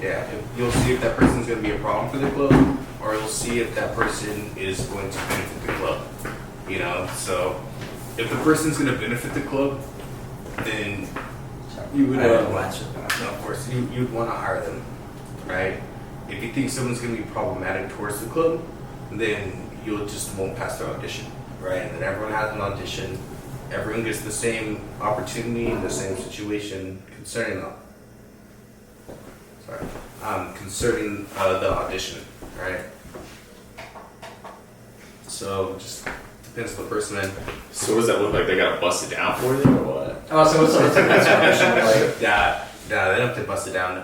Yeah, you'll see if that person's going to be a problem for the club, or you'll see if that person is going to benefit the club. You know, so if the person's going to benefit the club, then you would. I don't know answer. No, of course, you'd want to hire them, right? If you think someone's going to be problematic towards the club, then you'll just won't pass their audition, right? And then everyone has an audition. Everyone gets the same opportunity in the same situation concerning the audition, right? So just depends on the person. And So what does that look like? They gotta bust it down for you or what? Oh, so what's the audition like? yeah, they don't have to bust it down.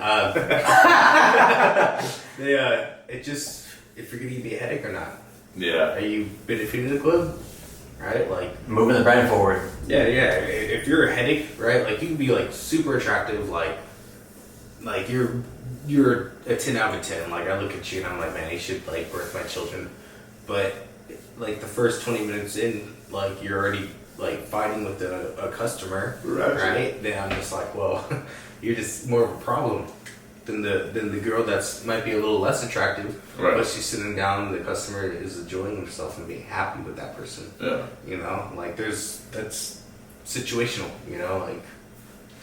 It just if you're gonna give me a headache or not. Yeah. Are you benefiting the club? Right? Like Moving the brand forward. yeah. If you're a headache, right? Like you can be like super attractive, like you're a 10 out of 10. Like I look at you and I'm like, man, you should like birth my children. But like the first 20 minutes in, like you're already like fighting with a customer, right? Then I'm just like, well, you're just more of a problem than the girl that's might be a little less attractive, right. but she's sitting down. The customer is enjoying himself and being happy with that person. Yeah. You know, like that's situational. You know, like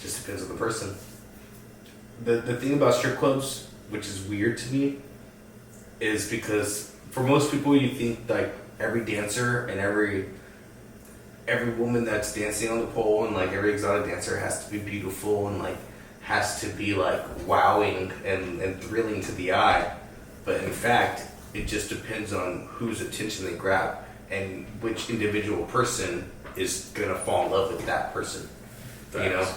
just depends on the person. The thing about strip clubs, which is weird to me, is because for most people you think like every dancer and every woman that's dancing on the pole and like every exotic dancer has to be beautiful and like has to be like wowing and thrilling to the eye. But in fact, it just depends on whose attention they grab and which individual person is gonna fall in love with that person. You know?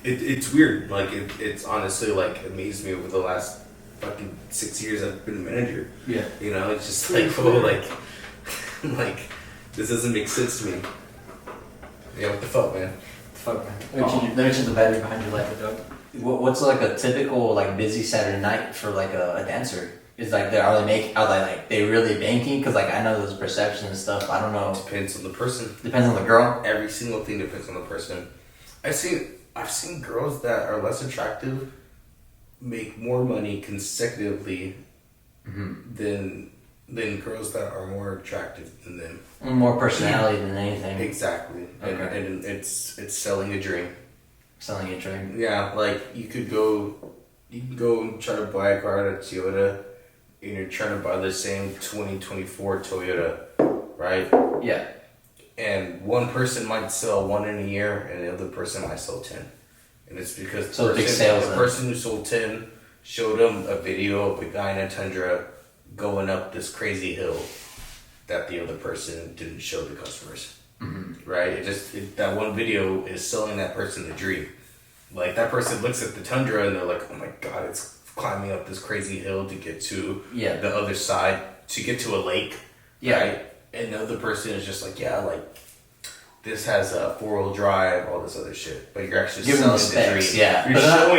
It's weird. Like it's honestly like amazed me over the last fucking 6 years I've been a manager. Yeah. You know, it's just like oh like this doesn't make sense to me. Yeah, what the fuck, man? Fuck man. Let me change the battery behind your light, dog. What's like a typical like busy Saturday night for like a dancer? Is like are they really banking? Because like I know there's perception and stuff. I don't know. Depends on the person. Depends on the girl. Every single thing depends on the person. I've seen girls that are less attractive make more money consecutively Mm-hmm. than girls that are more attractive than them. More personality than anything. Exactly. Okay. And it's selling a dream. Selling a dream. Yeah, like you can go and try to buy a car at a Toyota, and you're trying to buy the same 2024 Toyota, right? Yeah. And one person might sell one in a year, and the other person might sell 10. And it's because So big sales the then. person who sold 10 showed them a video of a guy in a Tundra going up this crazy hill that the other person didn't show the customers. Mm-hmm. Right? That one video is selling that person the dream. Like that person looks at the Tundra and they're like, oh my god, it's climbing up this crazy hill to get to the other side, to get to a lake. Yeah. Right? And the other person is just like, yeah, like this has a 4-wheel drive, all this other shit. But you're actually Give them the selling the specs, dream. yeah.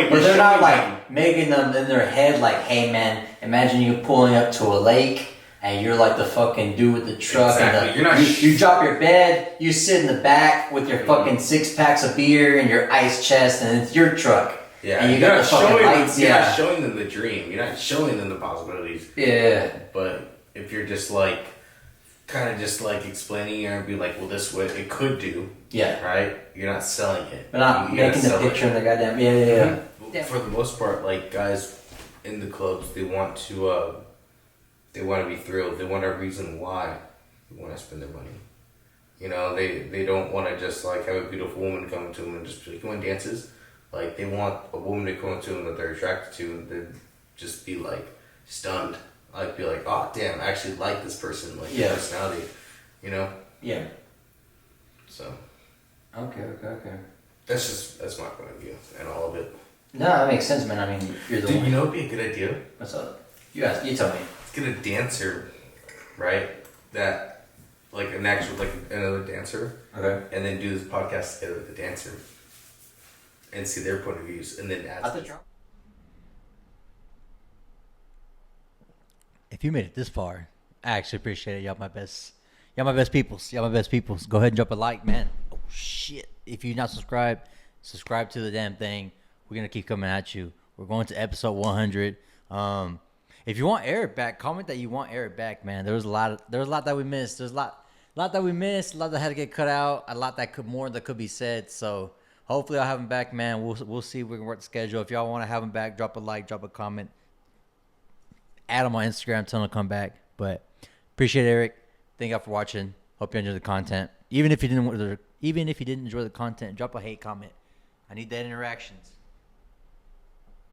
You're But they're not showing like them. making them in their head like, hey man, imagine you pulling up to a lake and you're like the fucking dude with the truck Exactly. and You're not you drop your bed, you sit in the back with your fucking 6 packs of beer and your ice chest and it's your truck. Yeah, And you you're got not the fucking showing lights, them, you're yeah. not showing them the dream. You're not showing them the possibilities. Yeah. But if you're just like, kind of just like explaining it and be like, well, this what it could do. Yeah. Right? You're not selling it. But not You gotta making the sell it. picture in the goddamn yeah. Well, for the most part, like guys in the clubs, they want to be thrilled. They want a reason why they want to spend their money. You know, they don't want to just like have a beautiful woman come to them and just be like, you want dances? Like they want a woman to come to them that they're attracted to and then just be like stunned. Like be like, oh damn, I actually like this person, like their personality. You know? Yeah. So Okay. that's my point of view and all of it. No, that makes sense, man. I mean, you're the Dude, one. you know what'd be a good idea? What's up? You tell me. Let's get a dancer, right? That, like an actual, like another dancer, Okay. and then do this podcast together with the dancer, and see their point of views, and then add. If you made it this far, I actually appreciate it. Y'all my best. Y'all my best peoples. Y'all my best peoples. Go ahead and drop a like, man. Oh shit! If you're not subscribed, subscribe to the damn thing. We're gonna keep coming at you. We're going to episode 100. If you want Eric back, comment that you want Eric back, man. There was a lot that we missed. There's a lot that we missed. A lot that had to get cut out. A lot that could be said. So hopefully I'll have him back, man. We'll see if we can work the schedule. If y'all want to have him back, drop a like, drop a comment, add him on Instagram, tell him to come back. But appreciate Eric. Thank y'all for watching. Hope you enjoyed the content. Even if you didn't enjoy the content, drop a hate comment. I need that interactions.